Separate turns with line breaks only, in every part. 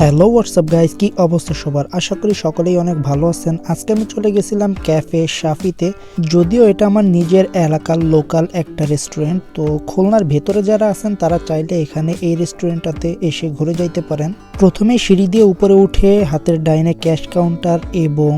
Hello WhatsApp guys, কি অবস্থা সবার? আশা করি সকলেই অনেক ভালো আছেন। আজকে আমি চলে গেছিলাম ক্যাফে শাফিতে। যদিও এটা আমার নিজের এলাকার লোকাল একটা রেস্টুরেন্ট, তো খুলনার ভেতরে যারা আছেন তারা চাইলে এখানে এই রেস্টুরেন্টটাতে এসে ঘুরে যাইতে পারেন। প্রথমে সিঁড়ি দিয়ে উপরে উঠে হাতের ডাইনে ক্যাশ কাউন্টার এবং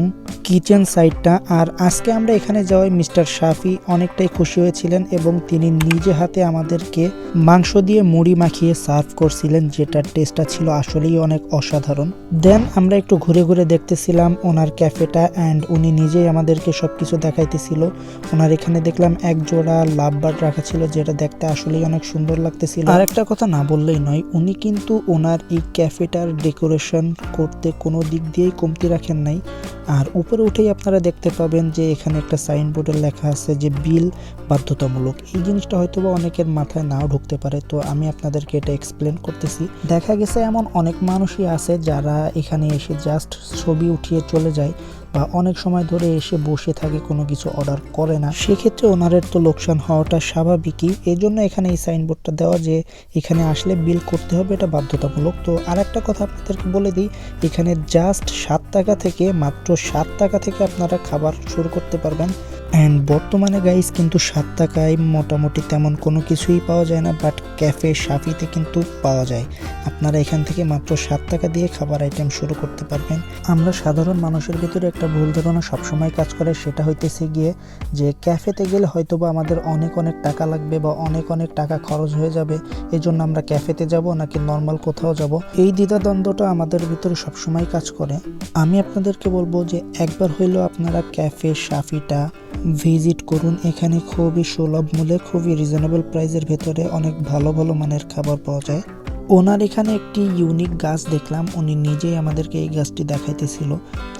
কিচেন সাইডটা। আর আজকে আমরা এখানে যাওয়ায় মিস্টার শাফি অনেকটাই খুশি হয়েছিলেন এবং তিনি নিজে হাতে আমাদেরকে মাংস দিয়ে মুড়ি মাখিয়ে সার্ভ করছিলেন, যেটার টেস্টটা ছিল আসলেই অনেক অসাধারণ। দেন আমরা একটু ঘুরে ঘুরে দেখতেছিলাম ওনার ক্যাফেটা অ্যান্ড উনি নিজেই আমাদেরকে সবকিছু দেখাইতেছিল। ওনার এখানে দেখলাম এক জোড়া লাভ বার্ড রাখা ছিল, যেটা দেখতে আসলেই অনেক সুন্দর লাগতেছিল। আর একটা কথা না বললেই নয়, উনি কিন্তু ওনার এই ক্যাফেটার ডেকোরেশন করতে কোনো দিক দিয়েই কমতি রাখেন নাই। আর উপরে উঠেই আপনারা দেখতে পাবেন যে এখানে একটা সাইনবোর্ডে লেখা আছে যে বিল বাধ্যতামূলক। এই জিনিসটা হয়তো বা অনেকের মাথায় নাও ঢুকতে পারে, তো আমি আপনাদেরকে এটা এক্সপ্লেন করতেছি। দেখা গেছে এমন অনেক মানুষই আছে যারা এখানে এসে জাস্ট ছবি উঠিয়ে চলে যায় বা অনেক সময় ধরে এসে বসে থাকে, কোনো কিছু অর্ডার করে না। সেক্ষেত্রে ওনারের তো লোকসান হওয়াটা স্বাভাবিকই। এই জন্য এখানে এই সাইনবোর্ডটা দেওয়া যে এখানে আসলে বিল করতে হবে, এটা বাধ্যতামূলক। তো আর একটা কথা আপনাদেরকে বলে দিই, এখানে জাস্ট 7 টাকা থেকে, মাত্র 7 টাকা থেকে আপনারা খাবার শুরু করতে পারবেন। অ্যান্ড বর্তমানে গাইস কিন্তু 7 টাকায় মোটামুটি তেমন কোনো কিছুই পাওয়া যায় না, বাট ক্যাফে শাফিতে কিন্তু পাওয়া যায়। আপনারা এখান থেকে মাত্র 7 টাকা দিয়ে খাবার আইটেম শুরু করতে পারবেন। আমরা সাধারণ মানুষের ভিতরে একটা ভুল ধারণা সবসময় কাজ করে, সেটা হইতেছে গিয়ে যে ক্যাফেতে গেলে হয়তো বা আমাদের অনেক অনেক টাকা লাগবে বা অনেক অনেক টাকা খরচ হয়ে যাবে, এই জন্য আমরা ক্যাফেতে যাব নাকি নর্মাল কোথাও যাব, এই দ্বিধাদ্বন্দ্বটা আমাদের ভিতরে সবসময় কাজ করে। আমি আপনাদেরকে বলবো যে একবার হইলেও আপনারা ক্যাফে শাফিটা ভিজিট করুন। এখানে খুবই সুলভ মূল্যে, খুবই রিজনেবল প্রাইসের ভেতরে অনেক ভালো ভালো মানের খাবার পাওয়া যায়। ওনার এখানে একটি ইউনিক গাছ দেখলাম, উনি নিজেই আমাদেরকে এই গাছটি দেখাইতেছিল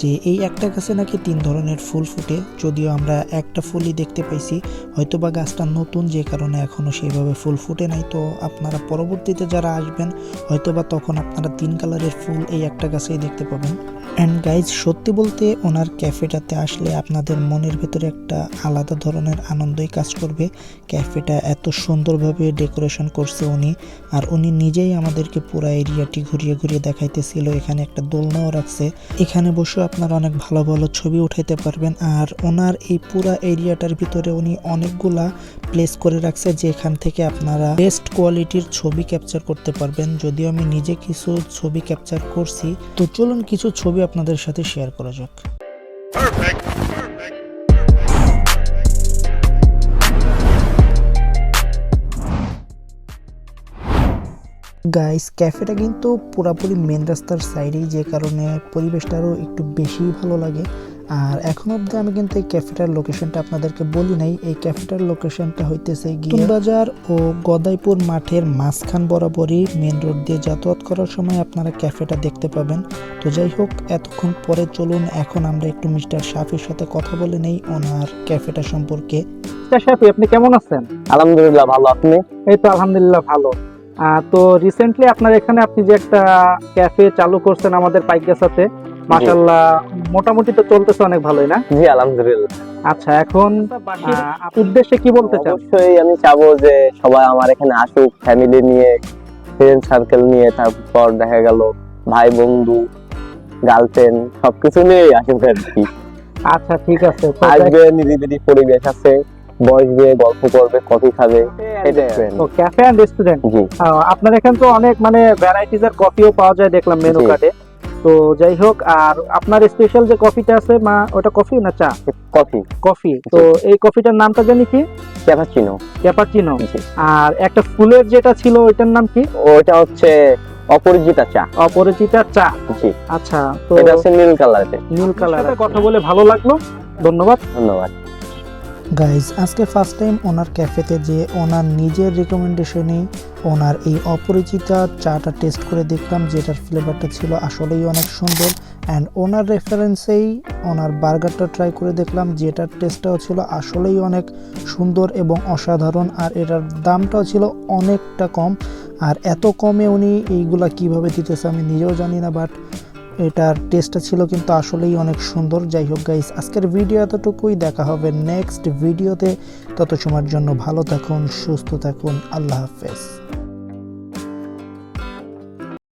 যে এই একটা গাছে নাকি 3 ধরনের ফুল ফুটে। যদিও আমরা একটা ফুলই দেখতে পাইছি, হয়তোবা গাছটা নতুন যে কারণে এখনো সেইভাবে ফুল ফুটে নাই। তো আপনারা পরবর্তীতে যারা আসবেন হয়তোবা তখন আপনারা 3 কালারের ফুল এই একটা গাছেই দেখতে পাবেন। অ্যান্ড গাইজ, সত্যি বলতে ওনার ক্যাফেটাতে আসলে আপনাদের মনের ভেতরে একটা আলাদা ধরনের আনন্দই কাজ করবে। ক্যাফেটা এত সুন্দরভাবে ডেকোরেশন করছে উনি, আর উনি নিজেই আমাদেরকে পুরো এরিয়াটি ঘুরিয়ে ঘুরিয়ে দেখাইতেছিল। এখানে একটা দোলনাও রাখছে, এখানে বসে আপনারা অনেক ভালো ভালো ছবি উঠাইতে পারবেন। আর ওনার এই পুরো এরিয়াটার ভিতরে উনি অনেকগুলা প্লেস করে রাখছে, যেখান থেকে আপনারা বেস্ট কোয়ালিটির ছবি ক্যাপচার করতে পারবেন। যদিও আমি নিজে কিছু ছবি ক্যাপচার করছি, তো চলুন কিছু ছবি আপনাদের সাথে শেয়ার করা যাক। গাইস, ক্যাফেটা কিন্তু পুরাপুরি মেন রাস্তার সাইডেই, যে কারণে পরিবেশটা আরও একটু বেশি ভালো লাগে। আর এখন অবধি আমি কিন্তু এই ক্যাফেটার লোকেশনটা আপনাদেরকে বলি নাই। এই ক্যাফেটার লোকেশনটা হইতেছে গিয়ে বাজার ও গদাইপুর মাঠের মাঝখান বরাবরই মেন রোড দিয়ে যাতায়াত করার সময় আপনারা ক্যাফেটা দেখতে পাবেন। তো যাই হোক, এতক্ষণ পরে চলুন এখন আমরা একটু মিস্টার শাফির সাথে কথা বলে নেই ওনার ক্যাফেটা সম্পর্কে।
মিস্টার শাফি, আপনি কেমন আছেন?
আলহামদুলিল্লাহ ভালো। আপনি?
এই তো আলহামদুলিল্লাহ ভালো। তো রিসেন্টলি আপনার এখানে আপনি যে একটা ক্যাফে চালু করছেন আমাদের পাইকগাছাতে, মাশাআল্লাহ মোটামুটি তো চলতেছে অনেক ভালোই, না?
জি আলহামদুলিল্লাহ।
আচ্ছা, এখন উদ্দেশ্যে কি বলতে চান?
অবশ্যই আমি চাবো যে সবাই আমার এখানে আসুক, ফ্যামিলি নিয়ে, ফ্রেন্ড সার্কেল নিয়ে, তারপর দেখা গেল ভাই বন্ধু, গার্লফ্রেন্ড সবকিছু নিয়ে আসুক আর কি।
আচ্ছা ঠিক আছে,
আসবে, নিরিবিলি পরিবেশ আছে, বসবে, গল্প করবে, কফি খাবে,
তো ক্যাফে এন্ড রেস্টুরেন্ট।
জি,
আপনার এখানে তো অনেক মানে ভ্যারাইটিজ এর কফিও পাওয়া যায় দেখলাম মেনু কার্ডে। তো যাই হোক, আর আপনার স্পেশাল যে কফিটা আছে, মা ওটা কফি না চা?
কফি।
কফি। তো এই কফিটার নামটা জানি কি?
ক্যাপাচিনো।
ক্যাপাচিনো। আর একটা ফুলের যেটা ছিল ওইটার নাম কি?
ওটা হচ্ছে অপরিচিতা চা।
অপরিচিতা চা।
জি।
আচ্ছা, তো
এটা হচ্ছে নীল কালারের।
নীল কালারের। কথা বলে ভালো লাগলো, ধন্যবাদ।
ধন্যবাদ।
গাইজ, আজকে ফার্স্ট টাইম ওনার ক্যাফেতে যে ওনার নিজের রিকমেন্ডেশনে ওনার এই অপরিচিতা চাটা টেস্ট করে দেখলাম, যেটার ফ্লেভারটা ছিল আসলেই অনেক সুন্দর। অ্যান্ড ওনার রেফারেন্সেই ওনার বার্গারটা ট্রাই করে দেখলাম, যেটার টেস্টটাও ছিল আসলেই অনেক সুন্দর এবং অসাধারণ। আর এটার দামটাও ছিল অনেকটা কম। আর এত কমে উনি এইগুলা কিভাবে দিতেছে আমি নিজেও জানি না, বাট এটার টেস্টটা ছিল কিন্তু আসলেই অনেক সুন্দর। যাই হোক গাইস, আজকের ভিডিও এতটুকুই, দেখা হবে নেক্সট ভিডিওতে। তত সময়ের জন্য ভালো থাকুন, সুস্থ থাকুন, আল্লাহ হাফেজ।